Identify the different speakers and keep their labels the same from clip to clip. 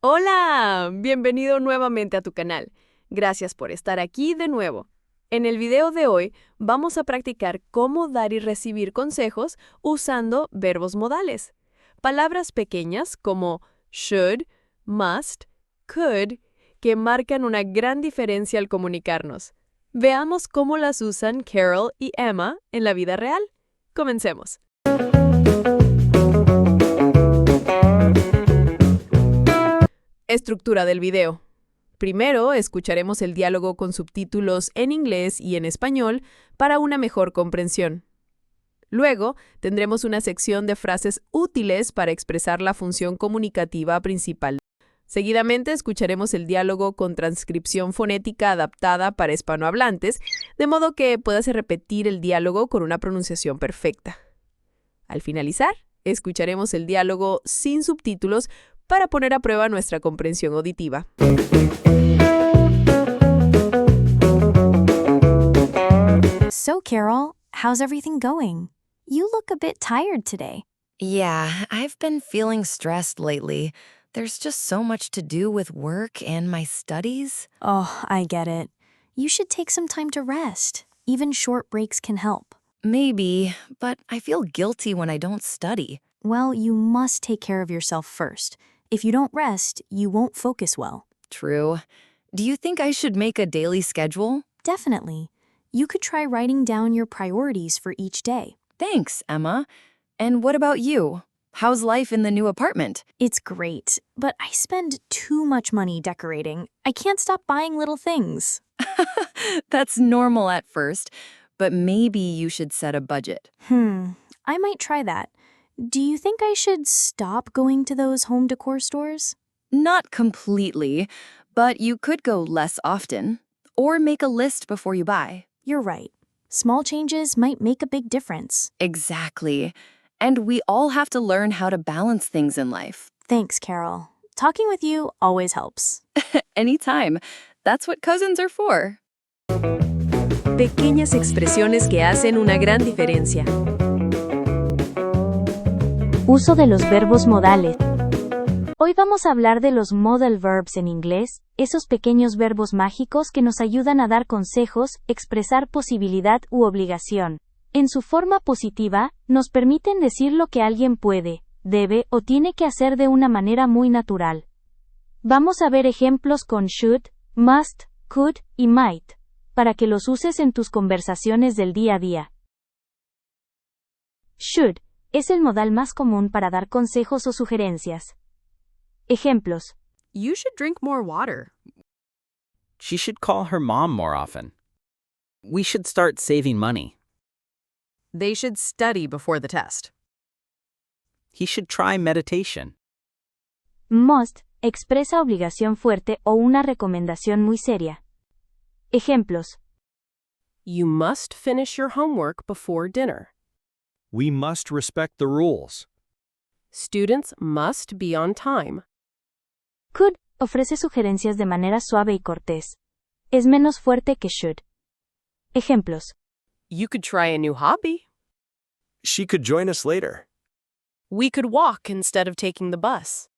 Speaker 1: Hola, bienvenido nuevamente a tu canal. Gracias por estar aquí de nuevo. En el video de hoy vamos a practicar cómo dar y recibir consejos usando verbos modales. Palabras pequeñas como should, must, could, que marcan una gran diferencia al comunicarnos. Veamos cómo las usan Carol y Emma en la vida real. Comencemos. Estructura del video. Primero, escucharemos el diálogo con subtítulos en inglés y en español para una mejor comprensión. Luego, tendremos una sección de frases útiles para expresar la función comunicativa principal. Seguidamente, escucharemos el diálogo con transcripción fonética adaptada para hispanohablantes, de modo que puedas repetir el diálogo con una pronunciación perfecta. Al finalizar, escucharemos el diálogo sin subtítulos para poner a prueba nuestra comprensión auditiva.
Speaker 2: So, Carol, how's everything going? You look a bit tired today.
Speaker 3: Yeah, I've been feeling stressed lately. There's just so much to do with work and my studies.
Speaker 2: Oh, I get it. You should take some time to rest. Even short breaks can help.
Speaker 3: Maybe, but I feel guilty when I don't study.
Speaker 2: Well, you must take care of yourself first. If you don't rest, you won't focus well.
Speaker 3: True. Do you think I should make a daily schedule?
Speaker 2: Definitely. You could try writing down your priorities for each day.
Speaker 3: Thanks, Emma. And what about you? How's life in the new apartment?
Speaker 2: It's great, but I spend too much money decorating. I can't stop buying little things.
Speaker 3: That's normal at first, but maybe you should set a budget.
Speaker 2: I might try that. Do you think I should stop going to those home decor stores?
Speaker 3: Not completely, but you could go less often, or make a list before you buy.
Speaker 2: You're right. Small changes might make a big difference.
Speaker 3: Exactly. And we all have to learn how to balance things in life.
Speaker 2: Thanks, Carol. Talking with you always helps.
Speaker 3: Anytime. That's what cousins are for.
Speaker 1: Pequeñas expresiones que hacen una gran diferencia.
Speaker 4: Uso de los verbos modales. Hoy vamos a hablar de los modal verbs en inglés, esos pequeños verbos mágicos que nos ayudan a dar consejos, expresar posibilidad u obligación. En su forma positiva, nos permiten decir lo que alguien puede, debe o tiene que hacer de una manera muy natural. Vamos a ver ejemplos con should, must, could y might, para que los uses en tus conversaciones del día a día. Should es el modal más común para dar consejos o sugerencias. Ejemplos.
Speaker 1: You should drink more water.
Speaker 5: She should call her mom more often. We should start saving money.
Speaker 1: They should study before the test.
Speaker 5: He should try meditation.
Speaker 4: Must expresa obligación fuerte o una recomendación muy seria. Ejemplos.
Speaker 1: You must finish your homework before dinner.
Speaker 6: We must respect the rules.
Speaker 1: Students must be on time.
Speaker 4: Could ofrece sugerencias de manera suave y cortés. Es menos fuerte que should. Ejemplos.
Speaker 1: You could try a new hobby.
Speaker 6: She could join us later.
Speaker 1: We could walk instead of taking the bus.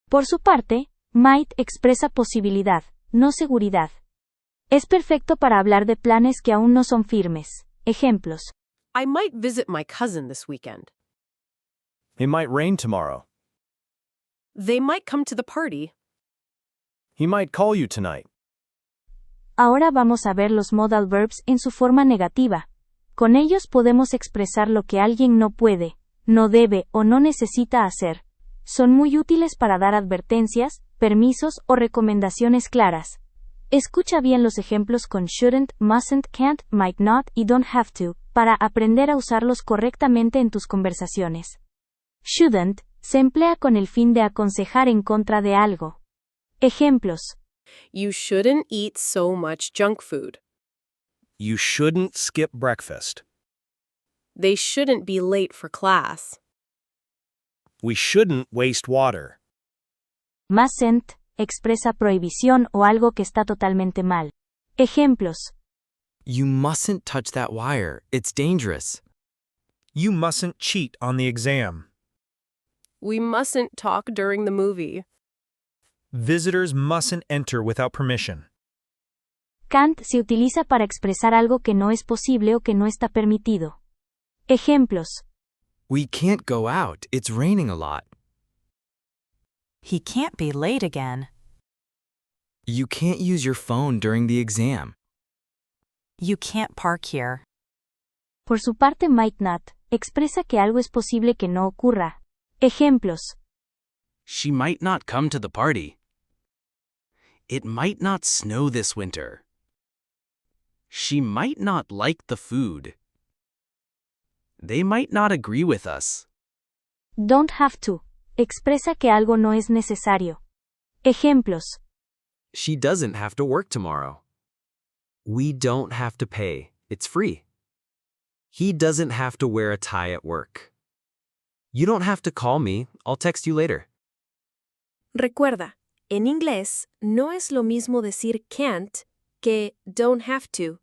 Speaker 4: Por su parte, might expresa posibilidad, no seguridad. Es perfecto para hablar de planes que aún no son firmes. Ejemplos.
Speaker 1: I might visit my cousin this weekend.
Speaker 6: It might rain tomorrow.
Speaker 1: They might come to the party.
Speaker 6: He might call you tonight.
Speaker 4: Ahora vamos a ver los modal verbs en su forma negativa. Con ellos podemos expresar lo que alguien no puede, no debe o no necesita hacer. Son muy útiles para dar advertencias, permisos o recomendaciones claras. Escucha bien los ejemplos con shouldn't, mustn't, can't, might not y don't have to, para aprender a usarlos correctamente en tus conversaciones. Shouldn't se emplea con el fin de aconsejar en contra de algo. Ejemplos.
Speaker 1: You shouldn't eat so much junk food.
Speaker 6: You shouldn't skip breakfast.
Speaker 1: They shouldn't be late for class.
Speaker 6: We shouldn't waste water.
Speaker 4: Mustn't expresa prohibición o algo que está totalmente mal. Ejemplos.
Speaker 7: You mustn't touch that wire. It's dangerous.
Speaker 8: You mustn't cheat on the exam.
Speaker 1: We mustn't talk during the movie.
Speaker 8: Visitors mustn't enter without permission.
Speaker 4: Can't se utiliza para expresar algo que no es posible o que no está permitido. Ejemplos.
Speaker 7: We can't go out. It's raining a lot.
Speaker 9: He can't be late again.
Speaker 7: You can't use your phone during the exam.
Speaker 9: You can't park here.
Speaker 4: Por su parte, might not expresa que algo es posible que no ocurra. Ejemplos.
Speaker 5: She might not come to the party. It might not snow this winter. She might not like the food. They might not agree with us.
Speaker 4: Don't have to expresa que algo no es necesario. Ejemplos.
Speaker 10: She doesn't have to work tomorrow. We don't have to pay. It's free. He doesn't have to wear a tie at work. You don't have to call me. I'll text you later.
Speaker 11: Recuerda, en inglés no es lo mismo decir can't que don't have to.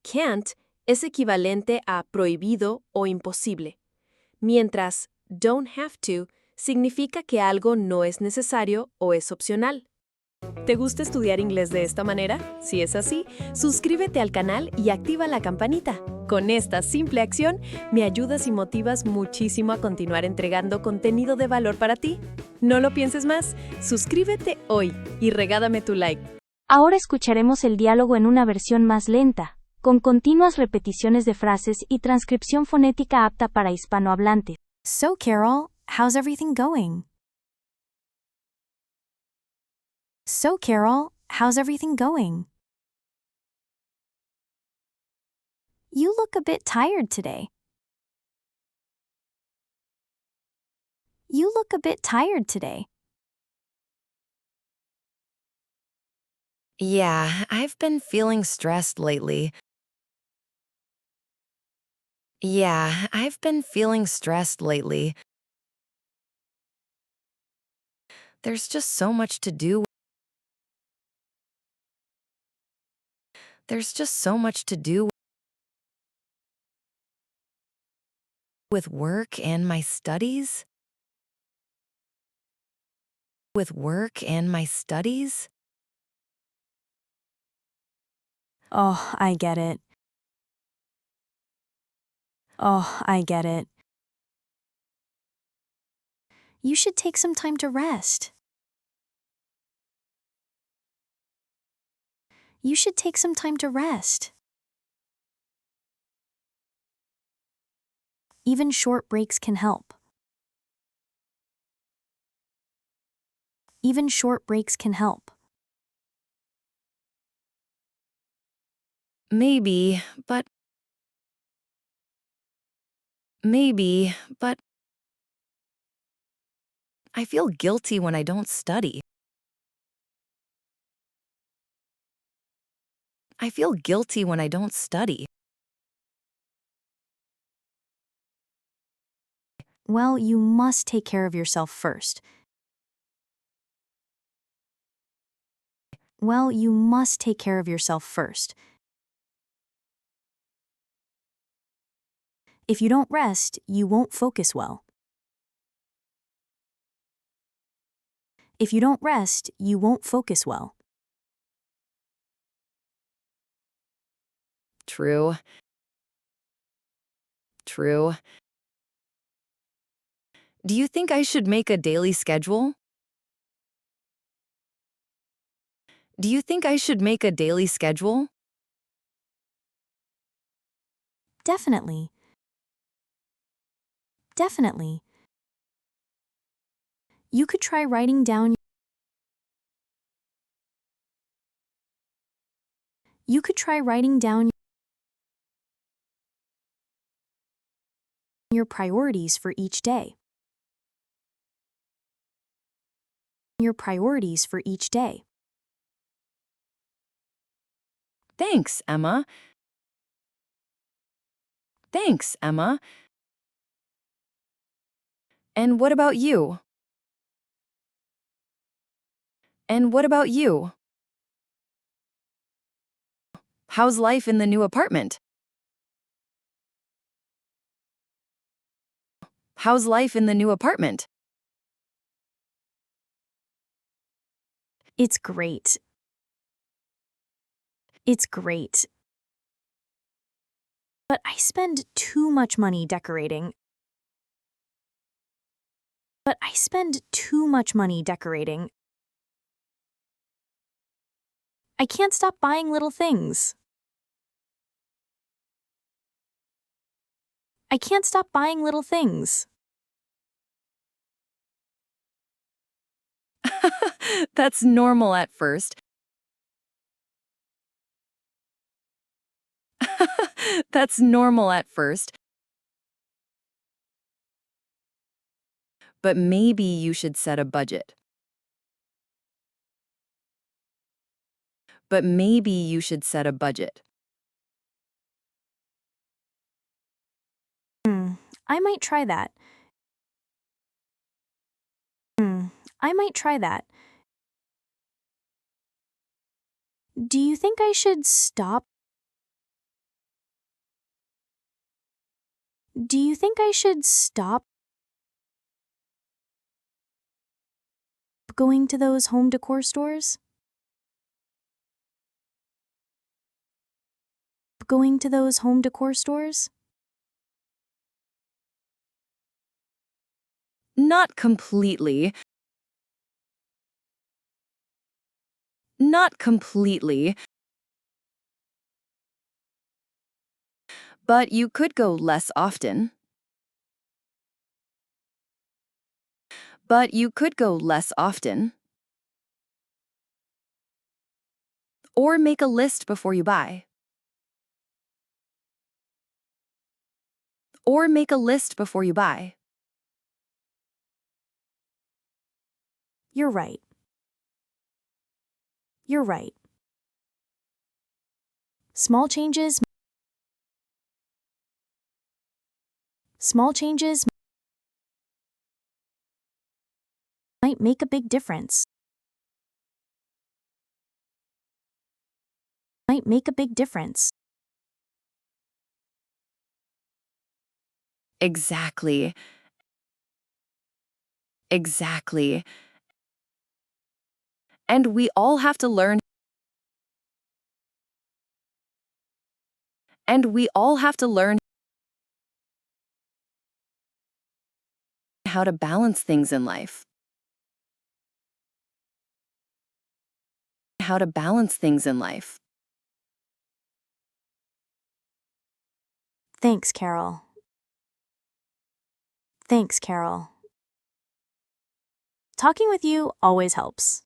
Speaker 11: Can't es equivalente a prohibido o imposible, mientras don't have to significa que algo no es necesario o es opcional. ¿Te gusta estudiar inglés de esta manera? Si es así, suscríbete al canal y activa la campanita. Con esta simple acción, me ayudas y motivas muchísimo a continuar entregando contenido de valor para ti. No lo pienses más, suscríbete hoy y regálame tu like.
Speaker 4: Ahora escucharemos el diálogo en una versión más lenta, con continuas repeticiones de frases y transcripción fonética apta para hispanohablantes.
Speaker 2: So, Carol, how's everything going? So, Carol, how's everything going? You look a bit tired today. You look a bit tired today.
Speaker 3: Yeah, I've been feeling stressed lately. Yeah, I've been feeling stressed lately. There's just so much to do. There's just so much to do with work and my studies. With work and my studies?
Speaker 2: Oh, I get it. Oh, I get it. You should take some time to rest. You should take some time to rest. Even short breaks can help. Even short breaks can help.
Speaker 3: Maybe, but I feel guilty when I don't study. I feel guilty when I don't study.
Speaker 2: Well, you must take care of yourself first. Well, you must take care of yourself first. If you don't rest, you won't focus well. If you don't rest, you won't focus well.
Speaker 3: True. True. Do you think I should make a daily schedule? Do you think I should make a daily schedule?
Speaker 2: Definitely. Definitely. You could try writing down your priorities for each day. Your priorities for each day.
Speaker 3: Thanks, Emma. Thanks, Emma. And what about you? And what about you? How's life in the new apartment? How's life in the new apartment?
Speaker 2: It's great. It's great. But I spend too much money decorating. But I spend too much money decorating. I can't stop buying little things. I can't stop buying little things.
Speaker 3: That's normal at first. That's normal at first. But maybe you should set a budget. But maybe you should set a budget.
Speaker 2: I might try that. I might try that. Do you think I should stop? Do you think I should stop going to those home decor stores? Going to those home decor stores?
Speaker 3: Not completely. Not completely. But you could go less often. But you could go less often. Or make a list before you buy. Or make a list before you buy.
Speaker 2: You're right. You're right. Small changes might make a big difference. Might make a big difference.
Speaker 3: Exactly. Exactly. And we all have to learn. And we all have to learn how to balance things in life. How to balance things in life.
Speaker 2: Thanks, Carol. Thanks, Carol. Talking with you always helps.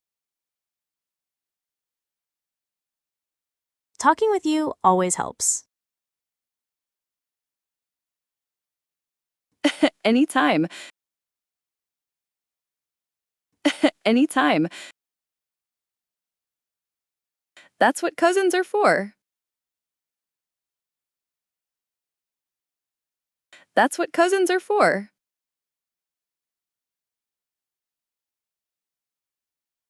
Speaker 2: Talking with you always helps.
Speaker 3: Anytime. Anytime. That's what cousins are for. That's what cousins are for.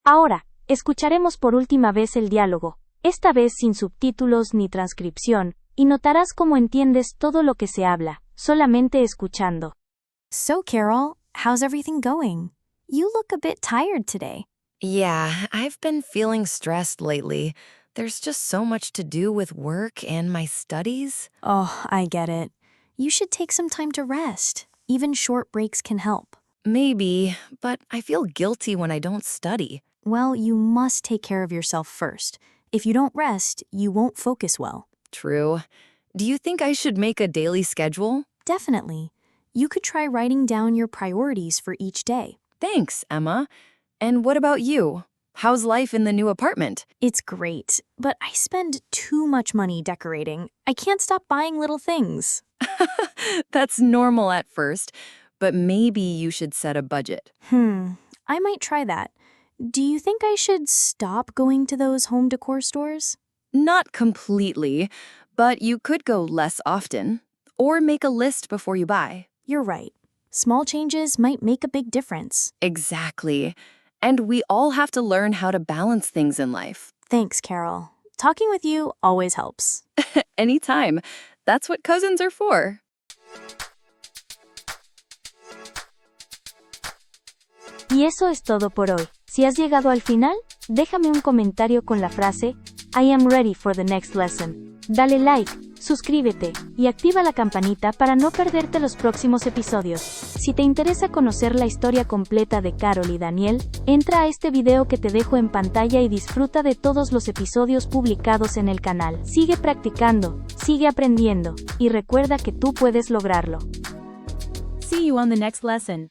Speaker 4: Ahora, escucharemos por última vez el diálogo, esta vez sin subtítulos ni transcripción, y notarás cómo entiendes todo lo que se habla, solamente escuchando.
Speaker 2: So, Carol, how's everything going? You look a bit tired today.
Speaker 3: Yeah, I've been feeling stressed lately. There's just so much to do with work and my studies.
Speaker 2: Oh, I get it. You should take some time to rest. Even short breaks can help.
Speaker 3: Maybe, but I feel guilty when I don't study.
Speaker 2: Well, you must take care of yourself first. If you don't rest, you won't focus well.
Speaker 3: True. Do you think I should make a daily schedule?
Speaker 2: Definitely. You could try writing down your priorities for each day.
Speaker 3: Thanks, Emma. And what about you? How's life in the new apartment?
Speaker 2: It's great, but I spend too much money decorating. I can't stop buying little things.
Speaker 3: That's normal at first, but maybe you should set a budget.
Speaker 2: I might try that. Do you think I should stop going to those home decor stores?
Speaker 3: Not completely, but you could go less often. Or make a list before you buy.
Speaker 2: You're right. Small changes might make a big difference.
Speaker 3: Exactly. And we all have to learn how to balance things in life.
Speaker 2: Thanks, Carol. Talking with you always helps.
Speaker 3: Anytime. That's what cousins are for.
Speaker 4: Y eso es todo por hoy. Si has llegado al final, Déjame un comentario con la frase I am ready for the next lesson. Dale like, suscríbete y activa la campanita para no perderte los próximos episodios. Si te interesa conocer la historia completa de Carol y Daniel, entra a este video que te dejo en pantalla y disfruta de todos los episodios publicados en el canal. Sigue practicando, sigue aprendiendo, y recuerda que tú puedes lograrlo.
Speaker 2: See you on the next lesson.